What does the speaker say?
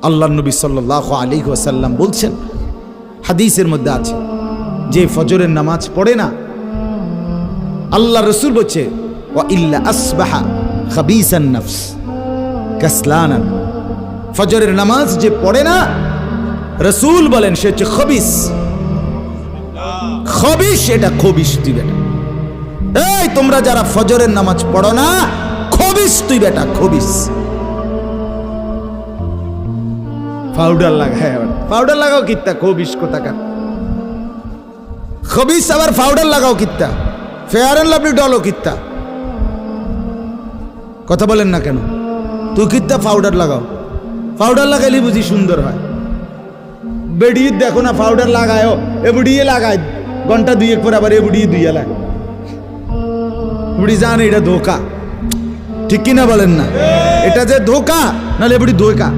আল্লাহ নবী সাল্লাল্লাহু আলাইহি ওয়াসাল্লাম বলছেন, হাদিসের মধ্যে আছে, যে ফজরের নামাজ পড়ে না, আল্লাহ রসুল বলছে ওয়া ইল্লা আসবাহা খাবিসান নফস কাসলানান, ফজরের নামাজ যে পড়ে না, রসুল বলেন সে হচ্ছে খবিস। খবিস, এটা খবিস তুই বেটা। এই তোমরা যারা ফজরের নামাজ পড়ো না, খবিস তুই বেটা, খবিস। পাউডার লাগায়, পাউডার লাগাও কিত্তা, খবিস কোথাকার খবিস। আবার পাউডার লাগাও কিত্তা, ফেয়ার এন্ড লাভলি ডলও কিত্তা। কথা বলেন না কেন? তুই কিত্তা পাউডার লাগাও, পাউডার লাগাইলে বুঝি সুন্দর হয়। বেড়িয়ে দেখো না পাউডার লাগায়, এ বুড়িয়ে লাগায়, ঘন্টা দুয়েক পর আবার এ বুড়িয়ে দুইয়া লাগায়। বুড়ি জানে এটা ধোকা, ঠিক কিনা বলেন না? এটা যে ধোকা, নাহলে বুড়ি ধোকা।